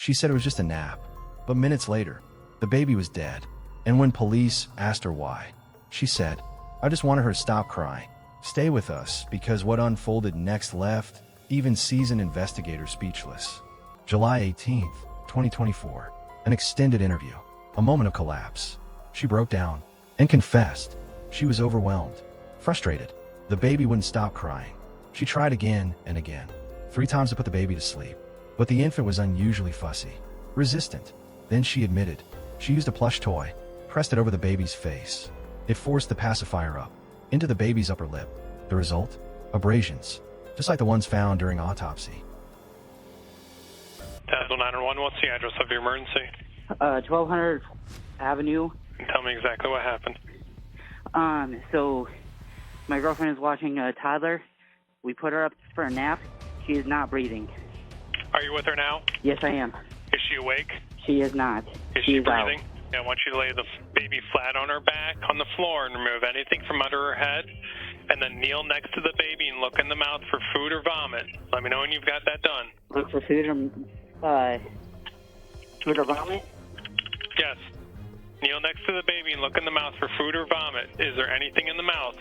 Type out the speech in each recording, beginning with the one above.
She said it was just a nap, but minutes later, the baby was dead. And when police asked her why, she said, "I just wanted her to stop crying, stay with us," because what unfolded next left even seasoned investigators speechless. July 18th, 2024, an extended interview, a moment of collapse. She broke down and confessed she was overwhelmed, frustrated. The baby wouldn't stop crying. She tried again and again, 3 times to put the baby to sleep, but the infant was unusually fussy, resistant. Then she admitted she used a plush toy, pressed it over the baby's face. It forced the pacifier up into the baby's upper lip. The result? Abrasions, just like the ones found during autopsy. Dazzle 911, what's the address of your emergency? 1200 Avenue. Tell me exactly what happened. So my girlfriend is watching a toddler. We put her up for a nap. She is not breathing. Are you with her now? Yes, I am. Is she awake? She is not. Is she is breathing? out. Yeah, I want you to lay the baby flat on her back on the floor and remove anything from under her head, and then kneel next to the baby and look in the mouth for food or vomit. Let me know when you've got that done. Look for food or vomit? Yes. Kneel next to the baby and look in the mouth for food or vomit. Is there anything in the mouth?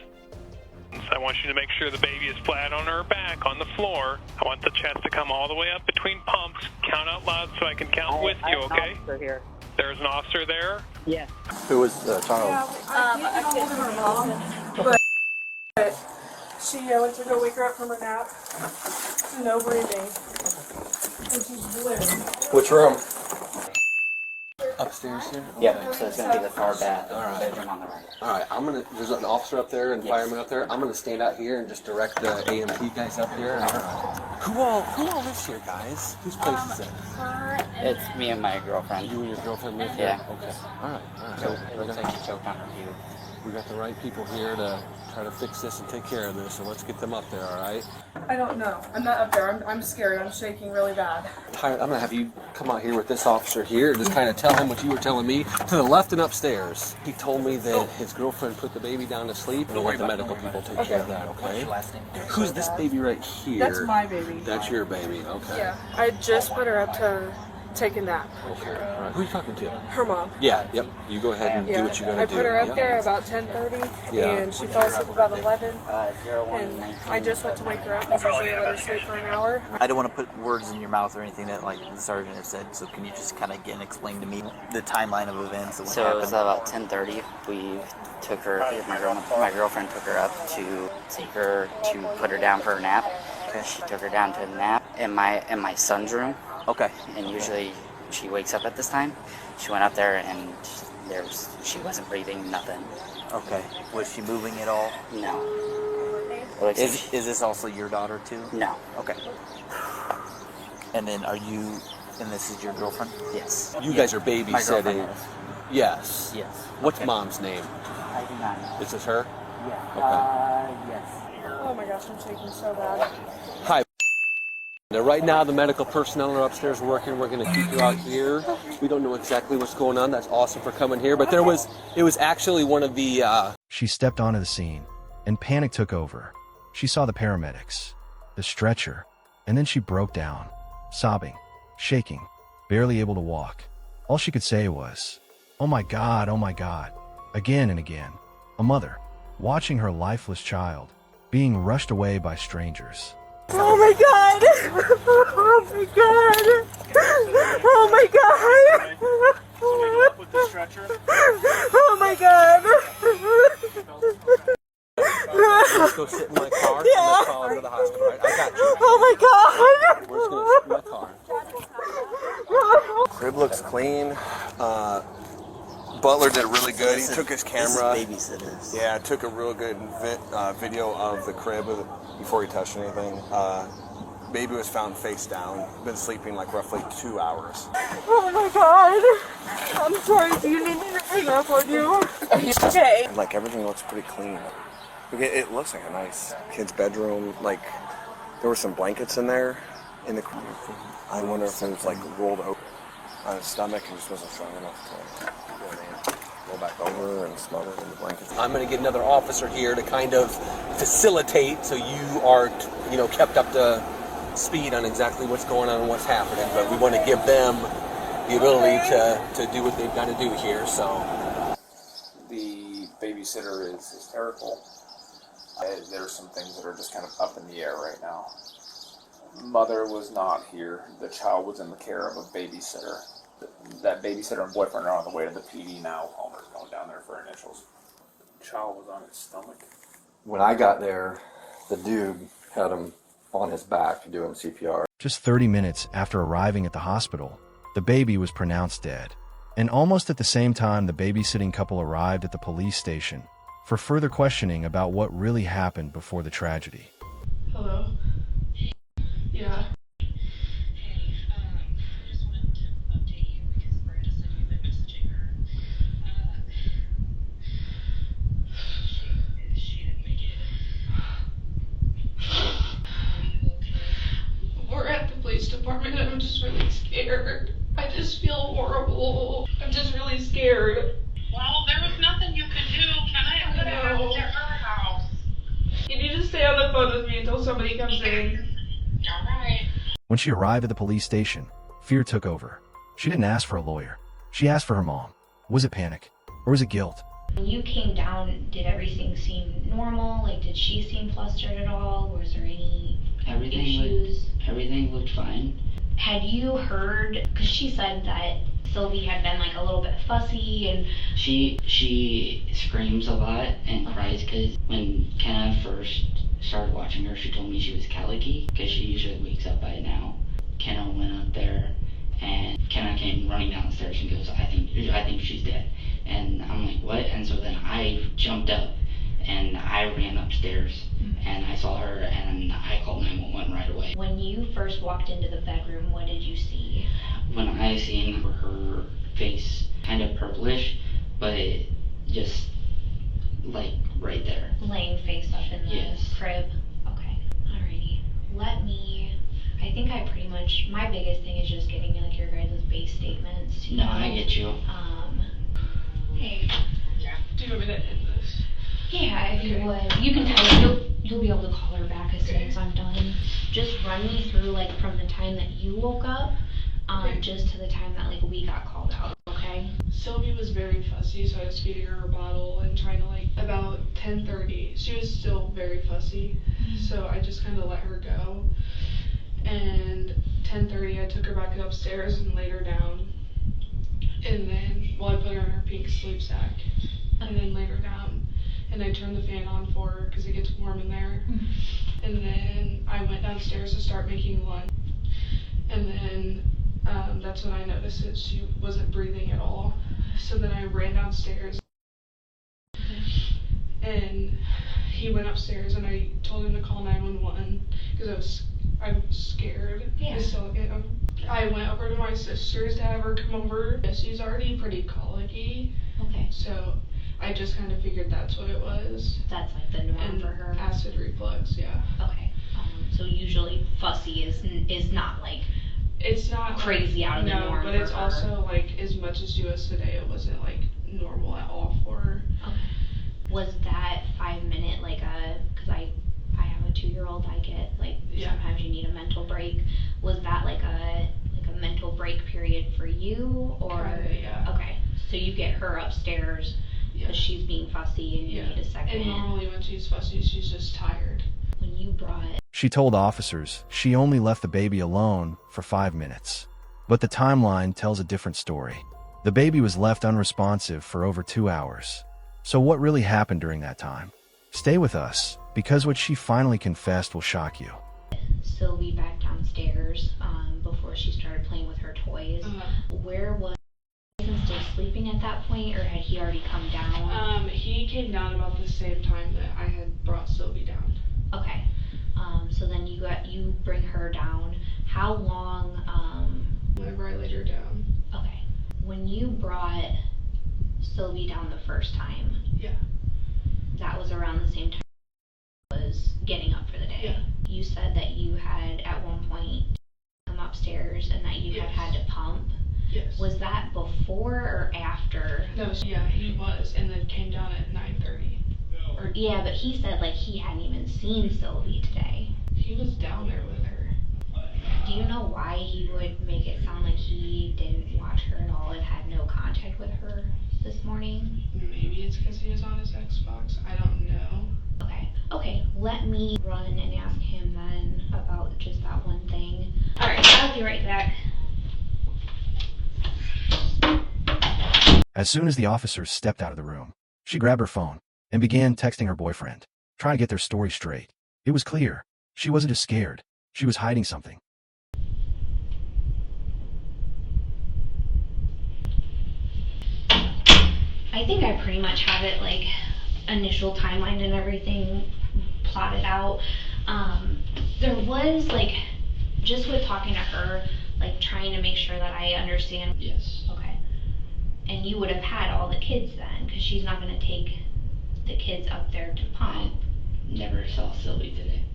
So I want you to make sure the baby is flat on her back on the floor. I want the chest to come all the way up between pumps. Count out loud so I can count with you, okay? Here. There's an officer there? Yes. Who was the child? I can't get her mom, but she went to go wake her up from her nap. No breathing. And she's blue. Which room? Upstairs here? Yep, so it's going to be the far bedroom on the right. Alright, there's an officer up there and fireman up there. I'm gonna stand out here and just direct the AMP guys up here. Who all lives here, guys? Whose place is it? It's me and my girlfriend. You and your girlfriend live Yeah. here? Okay. Alright. So it looks like she choked on her food. We got the right people here to try to fix this and take care of this, so let's get them up there, alright? I don't know. I'm not up there. I'm scared. I'm shaking really bad. I'm gonna have you come out here with this officer here and just kind of tell him what you were telling me. To the left and upstairs. He told me that his girlfriend put the baby down to sleep and let the medical people take care of that, okay? Who's this baby right here? That's my baby. That's your baby, okay. Yeah. I just put her up to take a nap. Okay. All right. Who are you talking to? Her mom. Yeah, yep. You go ahead and do what you gotta do. I put her up Yep. there about 10:30, and she fell asleep about 11. And I just went to wake her up and usually let her sleep for an hour. I don't want to put words in your mouth or anything that like the sergeant has said, so can you just kind of again explain to me the timeline of events and what So happened? it was about 10:30. We took her, my girlfriend took her up to take her to put her down for a nap. Okay. She took her down to a nap in my son's room. Okay. And usually she wakes up at this time. She went up there and she wasn't breathing, nothing. Okay. Was she moving at all? No. It looks like Is this also your daughter too? no. Okay. And then and this is your girlfriend? Yes. You guys are My girlfriend babysitting. is. Yes. Yes. What's Okay. mom's name? I do not know. Is this her? Yeah. Yes. Oh my gosh, I'm shaking so bad. Hi. Now, right now, the medical personnel are upstairs working. We're going to keep you out here. We don't know exactly what's going on. That's awesome for coming here. But it was actually one of the, She stepped onto the scene, and panic took over. She saw the paramedics, the stretcher, and then she broke down, sobbing, shaking, barely able to walk. All she could say was, oh my God, again and again. A mother, watching her lifeless child, being rushed away by strangers. Oh my god! Oh my god! Oh my god! Oh my god! let's go sit in my car. Yeah. And let's call her to the hospital, right? I got you. Oh my god! We're just going to sit in my car. Crib looks clean. Butler did really good. He took his camera. This is Babysitters. Yeah, took a real good video of the crib before he touched anything. Baby was found face down. Been sleeping like roughly 2 hours. Oh my god! I'm sorry, do you need me to hang up on you? Okay. Like everything looks pretty clean. It looks like a nice kid's bedroom. Like there were some blankets in there. I wonder if it was like rolled over on his stomach and just wasn't strong enough to roll back over and smother in the blankets. I'm going to get another officer here to kind of facilitate so you are, kept up to speed on exactly what's going on and what's happening, but we want to give them the ability to do what they've got to do here. So the babysitter is hysterical. There's some things that are just kind of up in the air right now. Mother was not here. The child was in the care of a babysitter. That babysitter and boyfriend are on the way to the PD now. Homer's going down there for initials. The child was on its stomach. When I got there, the dude had him on his back doing CPR. Just 30 minutes after arriving at the hospital, the baby was pronounced dead. And almost at the same time, the babysitting couple arrived at the police station for further questioning about what really happened before the tragedy. Hello? Yeah. Hey, I just wanted to update you because Miranda said you've been messaging her. She didn't make it. Are you okay? We're at the police department and I'm just really scared. I just feel horrible. I'm just really scared. Well, there was nothing you could do. I'm gonna have to get her house. You need to stay on the phone with me until somebody comes in. Alright. When she arrived at the police station, fear took over. She didn't ask for a lawyer. She asked for her mom. Was it panic? Or was it guilt? When you came down, did everything seem normal? Like, did she seem flustered at all? Was there any issues? Everything looked fine. Had you heard, because she said that Sylvie had been like a little bit fussy and... She screams a lot and cries because when Kenna first started watching her, she told me she was colicky because she usually wakes up by now. Kenna went up there and Kenna came running downstairs and goes, I think she's dead. And I'm like, what? And so then I jumped up and I ran upstairs and I saw her and I called 911 right away. When you first walked into the bedroom, what did you see? When I seen her face kind of purplish, but just like right there. Laying face up in the crib? Okay. Alrighty. I think I pretty much, my biggest thing is just getting like your guys' base statements. No, I get you. Hey. Yeah. Do you want me to end this? Yeah, if you would. You can tell you'll be able to call her back as soon as I'm done. Just run me through like from the time that you woke up, just to the time that like we got called out, okay? Sylvie was very fussy, so I was feeding her a bottle and trying to like, about 10:30, she was still very fussy, so I just kind of let her go. And 10:30, I took her back upstairs and laid her down. And then, I put her in her pink sleep sack, and then laid her down. And I turned the fan on for her because it gets warm in there. And then I went downstairs to start making lunch. And then that's when I noticed that she wasn't breathing at all. So then I ran downstairs. And he went upstairs and I told him to call 911 because I'm scared. Yeah. I still am. I went over to my sister's to have her come over. She's already pretty colicky. Okay. So I just kind of figured that's what it was. That's like the norm And for her. acid reflux, yeah. Okay. So usually fussy is not like It's not crazy out of the norm. But it's for her. also like as much as she was today, it wasn't like normal at all for her. Okay. Was that 5 minute like because I have a 2-year-old, I get like sometimes you need a mental break. Was that like a mental break period for you or? Kinda, yeah. Okay. So you get her upstairs because she's being fussy and you need a second. And normally when she's fussy, she's just tired. When you brought... She told officers she only left the baby alone for 5 minutes. But the timeline tells a different story. The baby was left unresponsive for over 2 hours. So what really happened during that time? Stay with us, because what she finally confessed will shock you. Sylvie back downstairs before she started playing with her toys. Where was he still sleeping at that point, or had he already come down? He came down about the same time that I had brought Sylvie down. Okay. So then you bring her down. How long? Whenever I laid her down. Okay. When you brought Sylvie down the first time. Yeah. That was around the same time I was getting up for the day. Yeah. You said that you had at one point come upstairs and that you had to pump. Yes. Was that before or after? No, yeah, he was, and then came down at 9:30. Yeah, but he said like he hadn't even seen Sylvie today. He was down there with her. Do you know why he would make it sound like he didn't watch her at all and had no contact with her this morning? Maybe it's because he was on his Xbox. I don't know. Okay, let me run and ask him then about just that one thing. Alright, I'll be right back. As soon as the officers stepped out of the room, she grabbed her phone and began texting her boyfriend, trying to get their story straight. It was clear. She wasn't just scared. She was hiding something. I think I pretty much have it, like, initial timeline and everything plotted out. There was, like, just with talking to her, like, trying to make sure that I understand. Yes. Okay. And you would have had all the kids then, because she's not going to take the kids up there to pump. I never saw Sylvie today.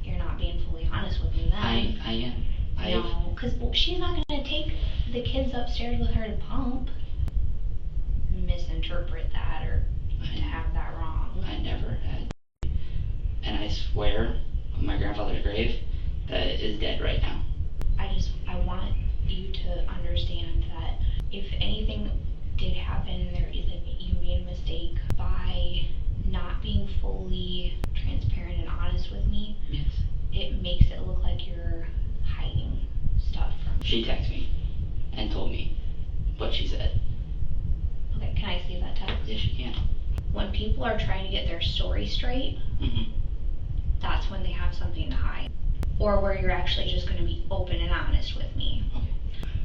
You're not being fully honest with me then. I am. No, because she's not going to take the kids upstairs with her to pump. Misinterpret that or to have that wrong. I never had. And I swear on my grandfather's grave that it is dead right now. I want you to understand that if anything did happen and there is you made a mistake by not being fully transparent and honest with me, yes, it makes it look like you're hiding stuff from me. She texted me and told me what she said. Okay, can I see that text? Yes, you can. When people are trying to get their story straight, that's when they have something to hide. Or where you're actually just going to be open and honest with me. Okay.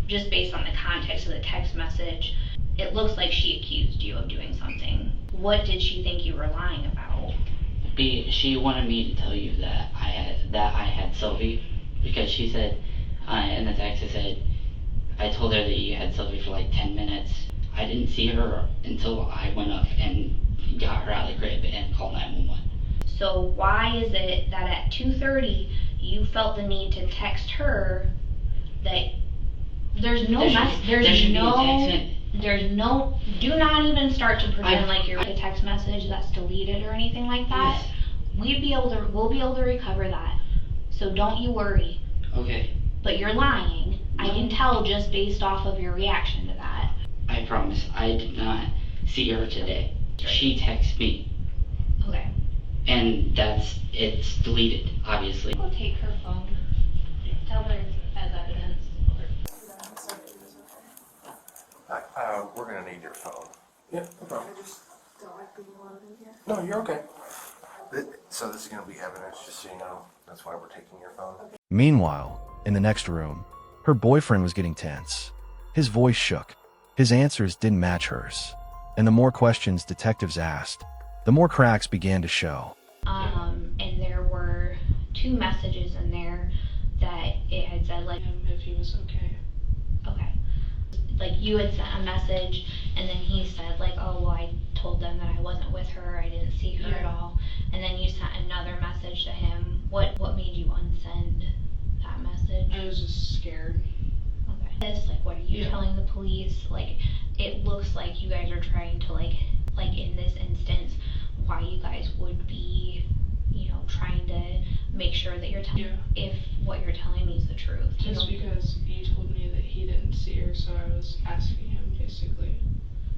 Just based on the context of the text message, it looks like she accused you of doing something. What did she think you were lying about? She wanted me to tell you that I had Sylvie, because she said in the text, I told her that you had Sylvie for like 10 minutes. I didn't see her until I went up and got her out of the crib and called 911. So why is it that at 2:30 you felt the need to text her that do not even start to pretend like you're a text message that's deleted or anything like that. Yes. We'll be able to recover that. So don't you worry. Okay. But you're lying. No. I can tell just based off of your reaction to that. I promise I did not see her today. She texted me. Okay. And it's deleted, obviously. We'll take her phone. Tell her as evidence. We're gonna need your phone. Yeah, no problem. I just don't like being alone in here. No, you're okay. So this is gonna be evidence, just so you know. That's why we're taking your phone. Meanwhile, in the next room, her boyfriend was getting tense. His voice shook. His answers didn't match hers. And the more questions detectives asked, the more cracks began to show. And there were 2 messages in there that it had said, like, if he was okay. Okay. Like, you had sent a message, and then he said, like, oh, well, I told them that I wasn't with her, I didn't see her at all. And then you sent another message to him. What made you unsend that message? I was just scared. Okay. Like, what are you telling the police? Like, it looks like you guys are trying to, like in this instance, why you guys would be, trying to make sure that you're telling if what you're telling me is the truth. Just because he told me that he didn't see her, so I was asking him, basically.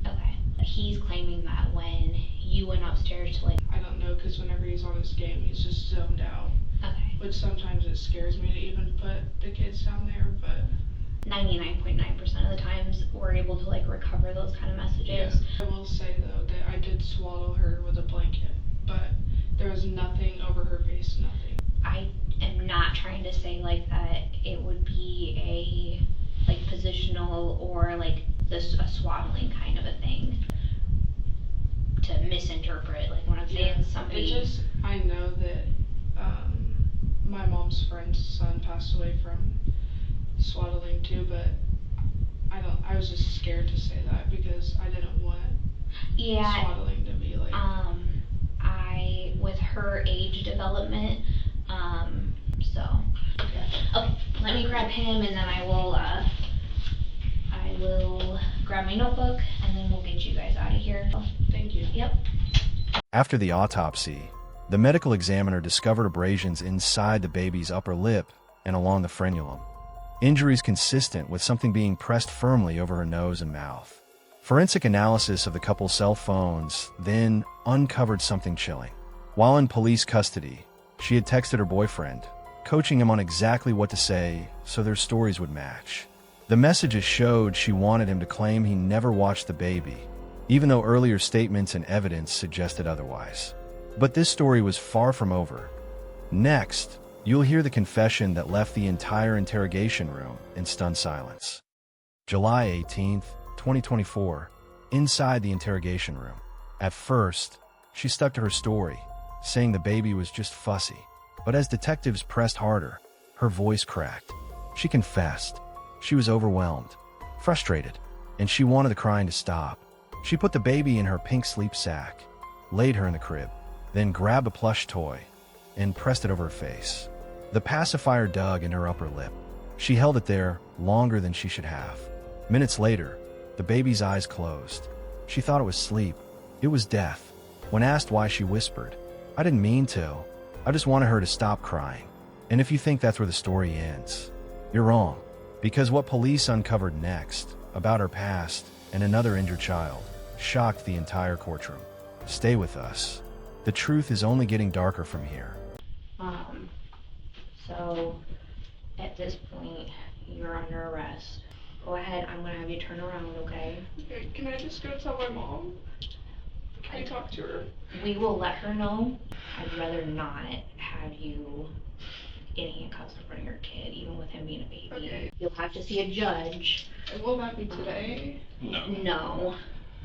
Okay. He's claiming that when you went upstairs to, like... I don't know, because whenever he's on his game, he's just zoned out. Okay. Which sometimes it scares me to even put the kids down there, but... 99.9% of the times we're able to, like, recover those kind of messages. Yeah. I will say, though, that I did swaddle her with a blanket, but there was nothing over her face, nothing. I am not trying to say, like, that it would be a, like, positional or, like, a swaddling kind of a thing to misinterpret. Like, when I'm saying somebody... I know that my mom's friend's son passed away from swaddling too, but I was just scared to say that because I didn't want swaddling to be like... with her age development, so... Okay, let me grab him and then I will grab my notebook and then we'll get you guys out of here. Thank you. Yep. After the autopsy, the medical examiner discovered abrasions inside the baby's upper lip and along the frenulum. Injuries consistent with something being pressed firmly over her nose and mouth. Forensic analysis of the couple's cell phones then uncovered something chilling. While in police custody, she had texted her boyfriend, coaching him on exactly what to say so their stories would match. The messages showed she wanted him to claim he never watched the baby, even though earlier statements and evidence suggested otherwise. But this story was far from over. Next, you'll hear the confession that left the entire interrogation room in stunned silence. July 18th, 2024, inside the interrogation room. At first, she stuck to her story, saying the baby was just fussy. But as detectives pressed harder, her voice cracked. She confessed. She was overwhelmed, frustrated, and she wanted the crying to stop. She put the baby in her pink sleep sack, laid her in the crib, then grabbed a plush toy and pressed it over her face. The pacifier dug in her upper lip. She held it there longer than she should have. Minutes later, the baby's eyes closed. She thought it was sleep. It was death. When asked why, she whispered, "I didn't mean to. I just wanted her to stop crying." And if you think that's where the story ends, you're wrong. Because what police uncovered next, about her past and another injured child, shocked the entire courtroom. Stay with us. The truth is only getting darker from here. So at this point, you're under arrest. Go ahead, I'm gonna have you turn around, okay? Okay, can I just go tell my mom? Can I talk to her? We will let her know. I'd rather not have you in handcuffs in front of your kid, even with him being a baby. Okay. You'll have to see a judge. And will that be today? No.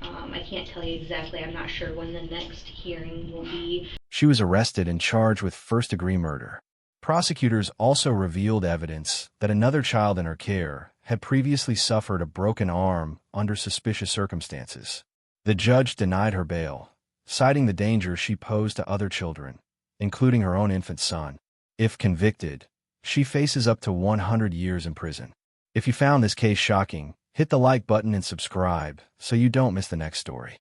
I can't tell you exactly. I'm not sure when the next hearing will be. She was arrested and charged with first-degree murder. Prosecutors also revealed evidence that another child in her care had previously suffered a broken arm under suspicious circumstances. The judge denied her bail, citing the danger she posed to other children, including her own infant son. If convicted, she faces up to 100 years in prison. If you found this case shocking, hit the like button and subscribe so you don't miss the next story.